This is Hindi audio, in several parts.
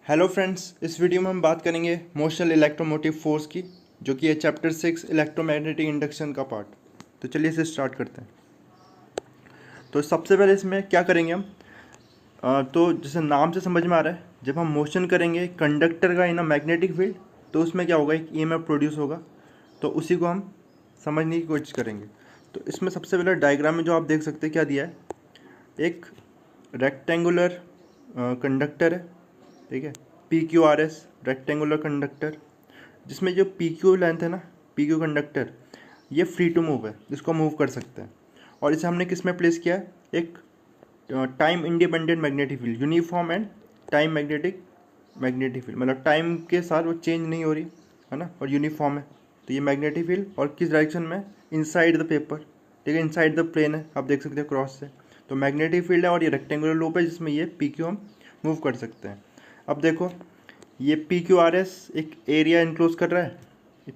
हेलो फ्रेंड्स, इस वीडियो में हम बात करेंगे मोशनल इलेक्ट्रोमोटिव फोर्स की, जो कि है चैप्टर 6 इलेक्ट्रोमैग्नेटिक इंडक्शन का पार्ट। तो चलिए इसे स्टार्ट करते हैं। तो सबसे पहले इसमें क्या करेंगे हम, तो जैसे नाम से समझ में आ रहा है, जब हम मोशन करेंगे कंडक्टर का इन अ मैग्नेटिक फील्ड, तो उसमें क्या होगा, एक ईएमएफ प्रोड्यूस होगा। तो उसी को हम समझने की कोशिश करेंगे। तो इसमें सबसे पहले डायग्राम में जो आप देख सकते हैं क्या दिया है, एक रेक्टेंगुलर कंडक्टर है, ठीक है, P Q R S rectangular conductor, जिसमें जो पी क्यू लेंथ है ना, पी क्यू कंडक्टर, ये फ्री टू मूव है, इसको मूव कर सकते हैं। और इसे हमने किस में प्लेस किया है, एक time independent magnetic field, uniform and time magnetic field, मतलब टाइम के साथ वो चेंज नहीं हो रही है ना, और यूनिफॉर्म है। तो ये मैग्नेटिक फील्ड, और किस डायरेक्शन में, इनसाइड द पेपर, ठीक है, इनसाइड द प्लेन है, आप देख सकते हैं क्रॉस से। तो मैग्नेटिक फील्ड है और ये रेक्टेंगुलर लूप है जिसमें ये पी क्यू हम मूव कर सकते हैं। अब देखो, ये पी क्यू आर एस एक एरिया इनक्लोज कर रहा है,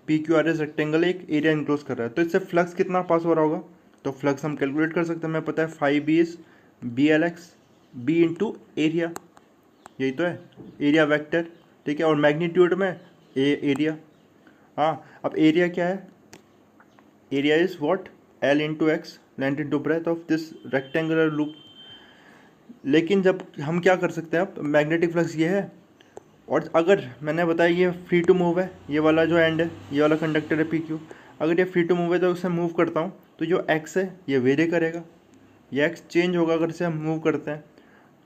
P Q R S rectangle एक एरिया इनक्लोज कर रहा है। तो इससे फ्लक्स कितना पास हो रहा होगा, तो फ्लक्स हम कैलकुलेट कर सकते हैं। हमें पता है 5B is B L X, B into area, यही तो है एरिया वेक्टर, ठीक है, और मैग्नीट्यूड में एरिया। हाँ, अब एरिया क्या है, area is what, L into x, length into breadth of this rectangular loop. लेकिन जब हम क्या कर सकते हैं, अब मैग्नेटिक फ्लक्स ये है, और अगर मैंने बताया ये फ्री टू मूव है, ये वाला जो एंड है, ये वाला कंडक्टर है पी क्यू, अगर ये फ्री टू मूव है तो उसे मूव करता हूँ, तो जो एक्स है ये वेरी करेगा, ये एक्स चेंज होगा अगर इसे हम मूव करते हैं।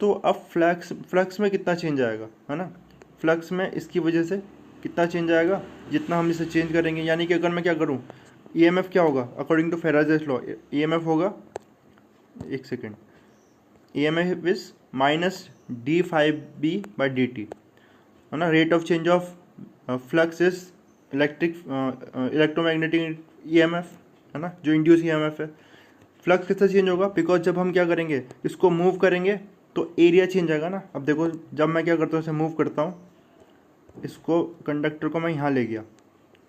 तो अब फ्लक्स में कितना चेंज आएगा, है ना, फ्लक्स में इसकी वजह से कितना चेंज आएगा, जितना हम इसे चेंज करेंगे। यानी कि अगर मैं क्या करूँ, ईएमएफ क्या होगा according to Faraday's law, EMF होगा, एक second, EMF is minus d five B by d t, है ना, rate of change of flux is electromagnetic EMF, है ना, जो इंड्यूस ईएमएफ है। फ्लक्स किससे चेंज होगा, बिकॉज जब हम क्या करेंगे, इसको मूव करेंगे तो एरिया चेंज आएगा ना। अब देखो, जब मैं क्या करता हूँ, इसे मूव करता हूँ, इसको कंडक्टर को मैं यहाँ ले गया,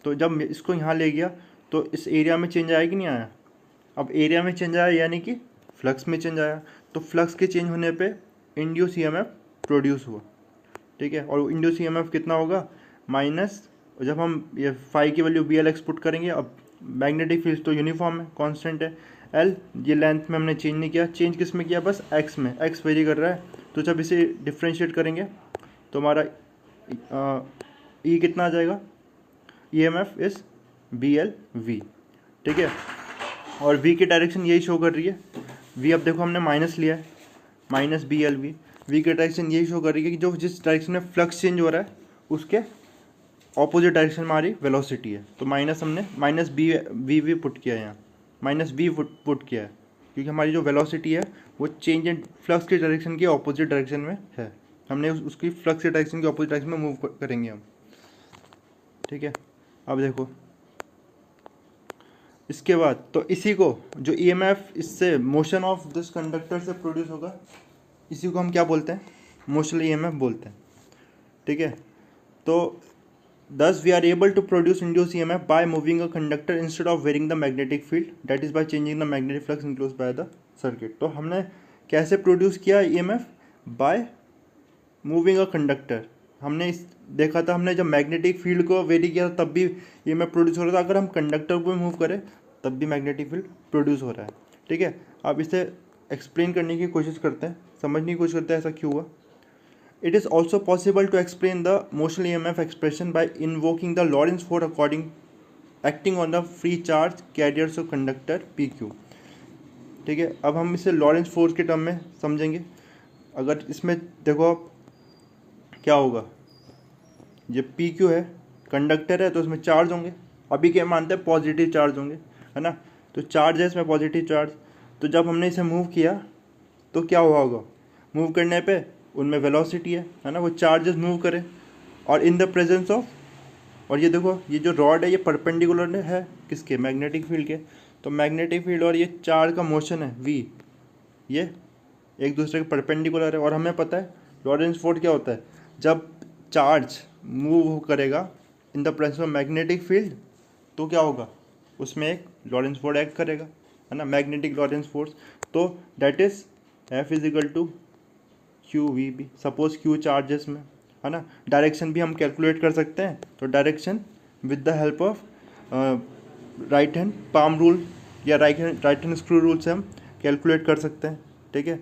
तो जब इसको यहाँ ले गया तो इस एरिया में चेंज आया कि नहीं आया। अब एरिया में चेंज आया यानी कि फ्लक्स में चेंज आया। तो फ्लक्स के चेंज होने पे इंड्यूस ईएमएफ प्रोड्यूस हुआ, ठीक है, और इंड्यूस ईएमएफ कितना होगा, माइनस, जब हम ये फाई की value B L X put करेंगे, अब मैग्नेटिक फील्ड तो यूनिफॉर्म है, कांस्टेंट है एल, ये लेंथ में हमने चेंज नहीं किया, चेंज किस में किया, बस एक्स में, एक्स वेरी कर रहा है। तो जब इसे डिफ्रेंशिएट करेंगे तो हमारा ई कितना आ जाएगा, ई एम एफ इस बी एल वी, ठीक है, और वी की डायरेक्शन यही शो कर रही है। वी अब देखो हमने माइनस लिया है, minus B L V, V की डायरेक्शन यही शो कर रही है कि जो जिस डायरेक्शन में फ्लक्स चेंज हो रहा है उसके ऑपोजिट डायरेक्शन में हमारी वेलोसिटी है। तो माइनस हमने minus B V V put किया है यहाँ, माइनस बी पुट किया है, क्योंकि हमारी जो वेलोसिटी है वो चेंज इन फ्लक्स की डायरेक्शन के ऑपोजिट डायरेक्शन में है। हमने उसकी फ्लक्स की डायरेक्शन के ऑपोजिट डायरेक्शन में मूव करेंगे हम, ठीक है। अब देखो इसके बाद, तो इसी को जो ईएमएफ इससे मोशन ऑफ दिस कंडक्टर से प्रोड्यूस होगा, इसी को हम क्या बोलते हैं, मोशनल ईएमएफ बोलते हैं, ठीक है। तो thus we are able to produce induced EMF by moving a conductor instead of varying the magnetic field, that is by changing the magnetic flux enclosed by the circuit। तो हमने कैसे प्रोड्यूस किया EMF, by moving a conductor. हमने इस देखा था, हमने जब मैग्नेटिक फील्ड को वेरी किया तब भी EMF प्रोड्यूस हो रहा था, अगर हम कंडक्टर को मूव करें तब भी मैग्नेटिक फील्ड प्रोड्यूस हो रहा है, ठीक है। अब इसे एक्सप्लेन करने की कोशिश करते हैं, समझने की कोशिश करते हैं ऐसा क्यों हुआ। It is also possible to explain the motion EMF expression by invoking the Lorentz force acting on the free charge carriers of conductor PQ, ठीक है। अब हम इसे लॉरेंस फोर्स के टर्म में समझेंगे। अगर इसमें देखो आप क्या होगा, ये PQ है, कंडक्टर है, तो इसमें चार्ज होंगे, अभी क्या मानते हैं पॉजिटिव चार्ज होंगे, है ना, तो चार्ज है इसमें पॉजिटिव चार्ज। तो जब हमने इसे मूव किया तो क्या हुआ होगा, मूव करने पे उनमें वेलोसिटी है ना, वो चार्जेस मूव करें, और इन द प्रेजेंस ऑफ, और ये देखो ये जो रॉड है ये परपेंडिकुलर है किसके, मैग्नेटिक फील्ड के। तो मैग्नेटिक फील्ड और ये चार्ज का मोशन है वी, ये एक दूसरे के परपेंडिकुलर है। और हमें पता है लॉरेंस फोर्स क्या होता है, जब चार्ज मूव करेगा in the presence of magnetic field तो क्या होगा, उसमें एक लॉरेंस फोर्स एक्ट करेगा, है ना, मैग्नेटिक लॉरेंस फोर्स। तो that is F is equal to Q V B. Suppose Q charges में, है ना। डायरेक्शन भी हम कैलकुलेट कर सकते हैं, तो direction with the help of right hand palm rule या राइट हैंड स्क्रू रूल से हम कैलकुलेट कर सकते हैं, ठीक है।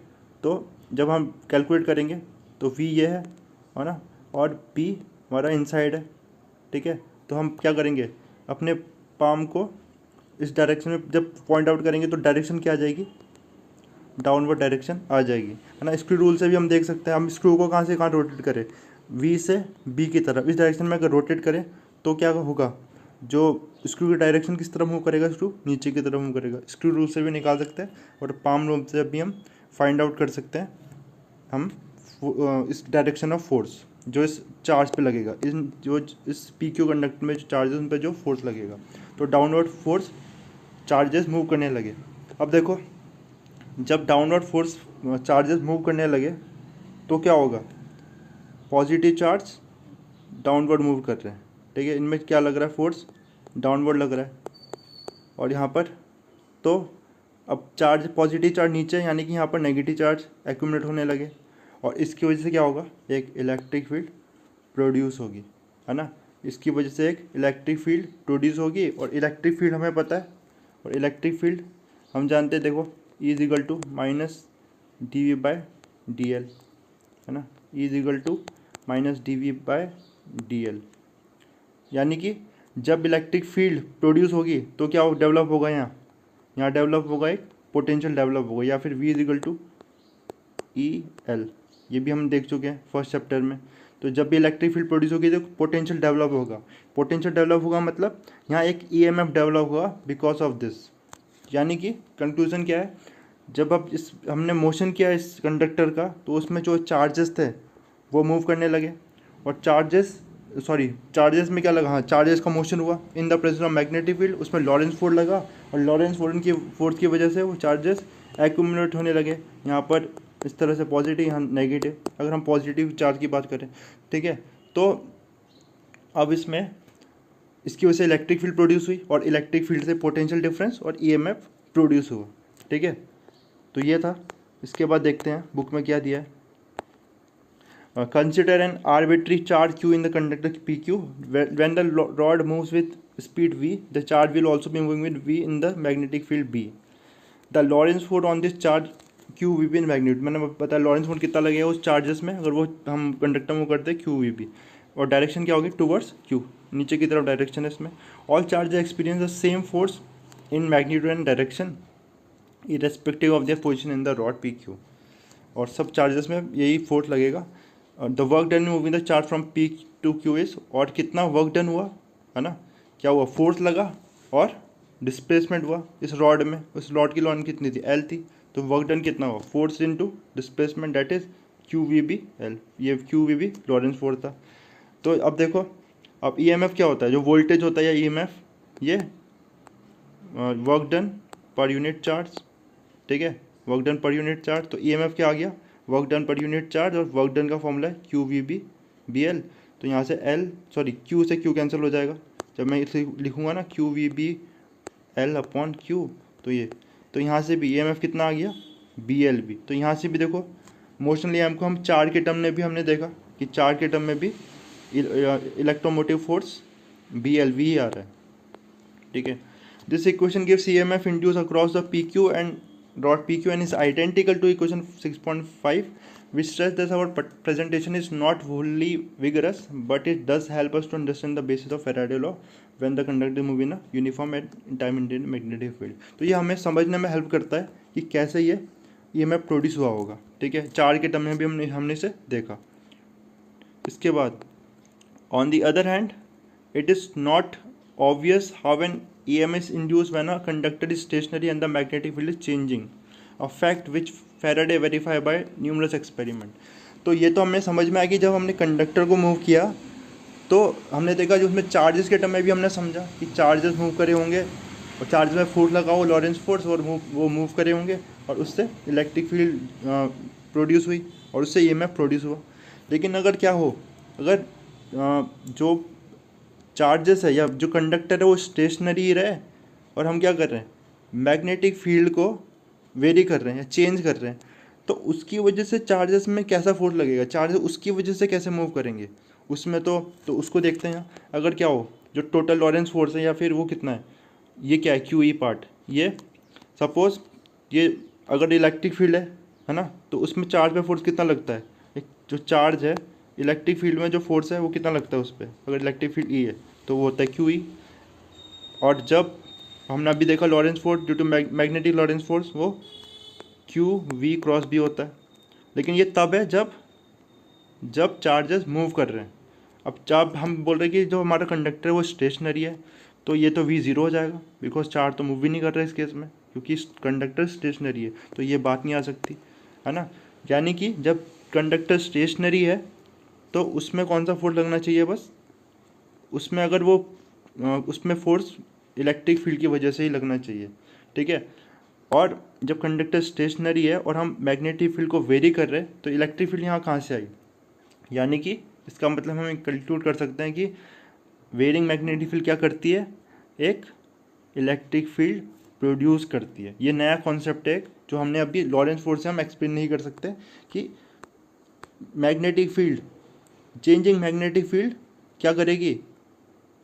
तो जब हम कैलकुलेट करेंगे तो वी ये है ना, और पी हमारा इनसाइड है, ठीक है। तो हम क्या करेंगे, अपने पाम को इस डायरेक्शन में जब पॉइंट आउट करेंगे तो डायरेक्शन क्या आ जाएगी, डाउनवर्ड डायरेक्शन आ जाएगी, है ना। स्क्रू रूल से भी हम देख सकते हैं, हम स्क्रू को कहाँ से कहाँ रोटेट करें, वी से बी की तरफ, इस डायरेक्शन में अगर रोटेट करें तो क्या होगा, जो स्क्रू की डायरेक्शन किस तरफ मूव करेगा, स्क्रू नीचे की तरफ मूव करेगा। स्क्रू रूल से भी निकाल सकते हैं और पाम रूल से भी हम फाइंड आउट कर सकते हैं हम इस डायरेक्शन ऑफ फोर्स जो इस चार्ज पे लगेगा, इस पी क्यू कंडक्टर में जो चार्जेस उन पर जो फोर्स लगेगा। तो डाउनवर्ड फोर्स चार्जेस मूव करने लगे। अब देखो, जब डाउनवर्ड फोर्स चार्जेस मूव करने लगे तो क्या होगा, पॉजिटिव चार्ज डाउनवर्ड मूव कर रहे हैं, ठीक है। इनमें क्या लग रहा है, फोर्स डाउनवर्ड लग रहा है, और यहाँ पर तो अब चार्ज पॉजिटिव चार्ज नीचे, यानी कि यहाँ पर नेगेटिव चार्ज एक्यूमुलेट होने लगे, और इसकी वजह से क्या होगा, एक इलेक्ट्रिक फील्ड प्रोड्यूस होगी, है ना। इसकी वजह से एक इलेक्ट्रिक फील्ड प्रोड्यूस होगी, और इलेक्ट्रिक फील्ड हमें पता है, और इलेक्ट्रिक फील्ड हम जानते हैं, देखो E is equal to minus d V by d L, है ना। E is equal to minus d V by d L, यानी कि जब इलेक्ट्रिक फील्ड प्रोड्यूस होगी तो क्या डेवलप होगा, यहाँ डेवलप होगा एक पोटेंशियल डेवलप होगा, या फिर V is equal to E L, ये भी हम देख चुके हैं फर्स्ट चैप्टर में। तो जब भी इलेक्ट्रिक फील्ड प्रोड्यूस होगी तो पोटेंशियल डेवलप होगा, पोटेंशियल डेवलप होगा मतलब यहाँ एक EMF डेवलप होगा बिकॉज ऑफ दिस। यानी कि कंक्लूजन क्या है, जब अब हमने मोशन किया इस कंडक्टर का तो उसमें जो चार्जेस थे वो मूव करने लगे, और चार्जेस में क्या लगा, हाँ चार्जेस का मोशन हुआ in the presence of magnetic field, उसमें लॉरेंस फोर्स लगा, और लॉरेंस फोर्स की वजह से वो चार्जेस एक्यूमुलेट होने लगे, यहाँ पर इस तरह से पॉजिटिव यहाँ नेगेटिव, अगर हम पॉजिटिव चार्ज की बात करें, ठीक है। तो अब इसकी वजह से इलेक्ट्रिक फील्ड प्रोड्यूस हुई, और इलेक्ट्रिक फील्ड से पोटेंशियल डिफरेंस और EMF प्रोड्यूस हुआ, ठीक है। तो ये था। इसके बाद देखते हैं बुक में क्या दिया है। Consider N arbitrary charge Q in the conductor PQ, when the rod moves with speed V, the charge will also be moving with V in the magnetic field B। The Lawrence force on this charge QVB in magnet, मैंने बताया लॉरेंस फोर्स कितना लगेगा उस चार्जेस में अगर वो हम कंडक्टर मूव करते हैं QVB, और डायरेक्शन क्या होगी, टूवर्ड्स Q, नीचे की तरफ डायरेक्शन है इसमें। All charges experience the same force in magnitude and direction irrespective of their position in the rod PQ, और सब चार्जेस में यही फोर्स लगेगा। The work done moving the charge from P to Q is, और कितना वर्क डन हुआ, है ना, क्या हुआ, फोर्स लगा और डिस्प्लेसमेंट हुआ इस रॉड में, उस रॉड की लॉन्थ कितनी थी, L थी, तो वर्क डन कितना हुआ, force into displacement, that is QVB L, ये QVB लॉरेंस फोर्स था। तो अब देखो, अब EMF क्या होता है, जो वोल्टेज होता है या EMF, ये work done per unit charge, ठीक है, work done per unit charge. तो EMF क्या आ गया, work done per unit charge, और वर्क डन का फॉर्मूला है QVB BL। तो यहाँ से Q से Q कैंसिल हो जाएगा, जब मैं इसे लिखूँगा ना QVB L अपॉन Q, तो यहाँ से भी EMF कितना आ गया, BLB। तो यहाँ से भी देखो, मोशनल EMF को हम चार्ज के टर्म में भी हमने देखा कि चार्ज के टर्म में भी इलेक्ट्रोमोटिव फोर्स BLV ही आ रहा है, ठीक है। This equation gives EMF induce across the PQ and rod PQ and is identical to equation 6.5, which stress that our presentation is not wholly vigorous, but it does help us to understand the basis of Faraday law when the conductor move in a uniform and time independent magnetic field। तो ये हमें समझने में हेल्प करता है कि कैसे ये EMF प्रोड्यूस हुआ होगा, ठीक है। चार्ज के टर्म में भी हमने इसे देखा। इसके बाद on the other hand, it is not obvious how an EMF is induced when a conductor is stationary and the magnetic field is changing, a fact which Faraday verified by numerous experiment। तो ये तो हमें समझ में आया कि जब हमने कंडक्टर को मूव किया तो हमने देखा जो उसमें चार्जेस के टर्म में भी हमने समझा कि चार्जेस मूव करे होंगे, और चार्ज में फोर्स लगा हो लॉरेंस फोर्स, और वो मूव करे होंगे, और उससे इलेक्ट्रिक फील्ड प्रोड्यूस हुई, और उससे EMF प्रोड्यूस हुआ। लेकिन अगर क्या हो, अगर जो चार्जेस है या जो कंडक्टर है वो स्टेशनरी रहे, और हम क्या कर रहे हैं, मैग्नेटिक फील्ड को वेरी कर रहे हैं या चेंज कर रहे हैं, तो उसकी वजह से चार्जेस में कैसा फोर्स लगेगा, चार्जेस उसकी वजह से कैसे मूव करेंगे उसमें। तो उसको देखते हैं। अगर क्या हो, जो टोटल लॉरेंस फोर्स है या फिर वो कितना है, ये क्या है क्यू ई पार्ट, ये सपोज ये अगर इलेक्ट्रिक फील्ड है ना, तो उसमें चार्ज पे फोर्स कितना लगता है, एक जो चार्ज है इलेक्ट्रिक फील्ड में जो फोर्स है वो कितना लगता है उस पर, अगर इलेक्ट्रिक फील्ड ई है तो वो होता है क्यू ई। और जब हमने अभी देखा Lorentz force due to magnetic Lorentz force, वो क्यू वी क्रॉस बी होता है। लेकिन ये तब है जब चार्जेस मूव कर रहे हैं। अब जब हम बोल रहे हैं कि जो हमारा कंडक्टर है वो स्टेशनरी है, तो ये तो वी ज़ीरो हो जाएगा, बिकॉज चार्ज तो मूव भी नहीं कर रहा है इस केस में, क्योंकि कंडक्टर स्टेशनरी है, तो ये बात नहीं आ सकती है ना। यानी कि जब कंडक्टर स्टेशनरी है तो उसमें कौन सा फोर्स लगना चाहिए, बस उसमें अगर वो उसमें फोर्स इलेक्ट्रिक फील्ड की वजह से ही लगना चाहिए, ठीक है। और जब कंडक्टर स्टेशनरी है और हम मैग्नेटिक फील्ड को वेरी कर रहे हैं, तो इलेक्ट्रिक फील्ड यहाँ कहाँ से आई, यानी कि इसका मतलब हम कंक्लूड कर सकते हैं कि वेरिंग मैग्नेटिक फील्ड क्या करती है, एक इलेक्ट्रिक फील्ड प्रोड्यूस करती है। ये नया कॉन्सेप्ट है जो हमने अभी लॉरेंस फोर्स से हम एक्सप्लेन नहीं कर सकते कि magnetic field, changing magnetic field क्या करेगी,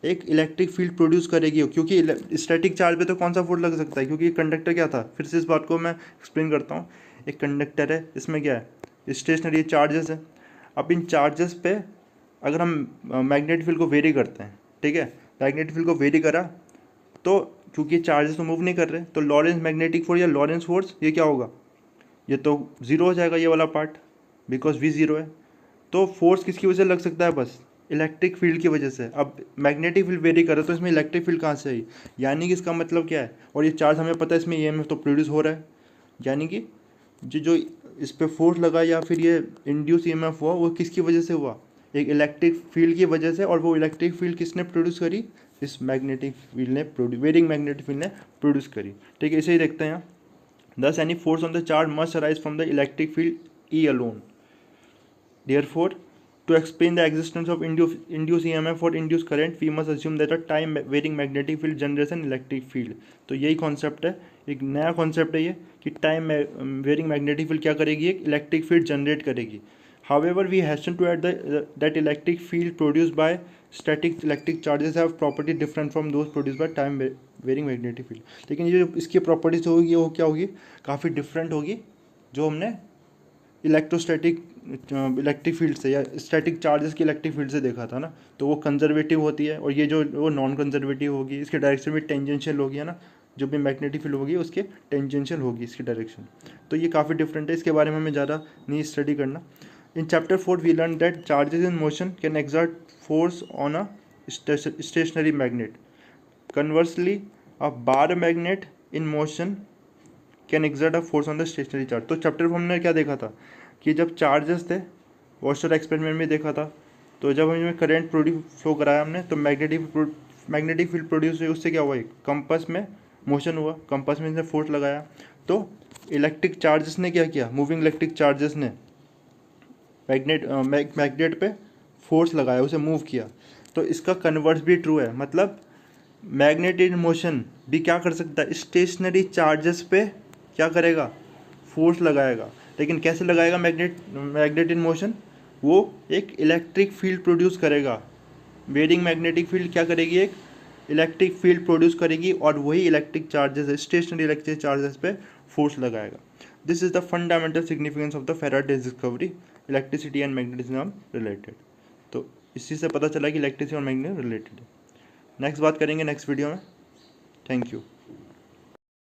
एक इलेक्ट्रिक फील्ड प्रोड्यूस करेगी, क्योंकि स्टैटिक चार्ज पे तो कौन सा फोर्स लग सकता है, क्योंकि कंडक्टर क्या था, फिर से इस बात को मैं एक्सप्लेन करता हूँ। एक कंडक्टर है, इसमें क्या है, स्टेशनरी चार्जेस है। अब इन चार्जेस पे अगर हम मैग्नेटिक फील्ड को वेरी करते हैं, ठीक है, मैग्नेटिक फील्ड को वेरी करा तो क्योंकि चार्जेस तो मूव नहीं कर रहे, तो लॉरेंस मैग्नेटिक फोर्स या लॉरेंस फोर्स ये क्या होगा, ये तो ज़ीरो हो जाएगा ये वाला पार्ट, बिकॉज वी ज़ीरो है। तो फोर्स किसकी वजह से लग सकता है, बस इलेक्ट्रिक फील्ड की वजह से। अब मैग्नेटिक फील्ड वेरी करे तो इसमें इलेक्ट्रिक फील्ड कहाँ से आई, यानी कि इसका मतलब क्या है, और ये चार्ज हमें पता है इसमें ईएमएफ तो प्रोड्यूस हो रहा है, यानी कि जो इस पर फोर्स लगा या फिर ये इंड्यूस ईएमएफ हुआ वो किसकी वजह से हुआ, एक इलेक्ट्रिक फील्ड की वजह से। और वो इलेक्ट्रिक फील्ड किसने प्रोड्यूस करी, इस मैग्नेटिक फील्ड ने वेरिंग मैग्नेटिक फील्ड ने प्रोड्यूस करी, ठीक है। इसे ही देखते हैं यहाँ। Thus, any force on the charge must arise from the electric field E alone. Therefore, to explain the existence of induced EMF or induced current, we must assume that a time-varying magnetic field generates an electric field. तो यही कॉन्सेप्ट है, एक नया कॉन्सेप्ट है ये कि टाइम वेरिंग मैग्नेटिक फील्ड क्या करेगी, एक इलेक्ट्रिक फील्ड जनरेट करेगी। However, we hasten to add that electric field produced by static electric charges have property different from those produced by time varying magnetic field. लेकिन ये जो इसकी प्रॉपर्टीज होगी वो क्या होगी, काफ़ी डिफरेंट होगी जो हमने इलेक्ट्रोस्टैटिक इलेक्ट्रिक फील्ड से या स्टैटिक चार्जेस की इलेक्ट्रिक फील्ड से देखा था ना। तो वो कंजर्वेटिव होती है, और ये जो वो नॉन कंजर्वेटिव होगी, इसकी डायरेक्शन भी टेंजेंशियल होगी, है ना। जो भी मैग्नेटिक फील्ड होगी उसके टेंजेंशियल होगी इसकी डायरेक्शन। तो ये काफ़ी डिफरेंट है, इसके बारे में हमें ज़्यादा नहीं स्टडी करना। In chapter 4, we learned that charges in motion can exert force on a stationary magnet. Conversely, a bar magnet in motion can exert a force on the stationary charge. तो चैप्टर में हमने क्या देखा था कि जब चार्जेस थे, वॉशर एक्सपेरिमेंट में देखा था, तो जब हमें करंट फ्लो कराया हमने तो मैग्नेटिक फील्ड प्रोड्यूस हुई, उससे क्या हुआ, कंपास में मोशन हुआ, कंपास में इसने फोर्स लगाया, तो इलेक्ट्रिक चार्जेस ने क्या किया, मूविंग इलेक्ट्रिक चार्जेस ने मैग्नेट पे फोर्स लगाया, उसे मूव किया। तो इसका कन्वर्स भी ट्रू है, मतलब मैग्नेट इन मोशन भी क्या कर सकता है, स्टेशनरी चार्जेस पे क्या करेगा, फोर्स लगाएगा। लेकिन कैसे लगाएगा, मैग्नेट इन मोशन वो एक इलेक्ट्रिक फील्ड प्रोड्यूस करेगा। वेरिंग मैग्नेटिक फील्ड क्या करेगी, एक इलेक्ट्रिक फील्ड प्रोड्यूस करेगी, और वही electric charges, stationary electric charges पे फोर्स लगाएगा। This is the fundamental significance of the Faraday's discovery, electricity and magnetism related. तो इसी से पता चला कि इलेक्ट्रिसिटी और मैग्नेटिज्म रिलेटेड है। नेक्स्ट बात करेंगे नेक्स्ट वीडियो में। Thank you.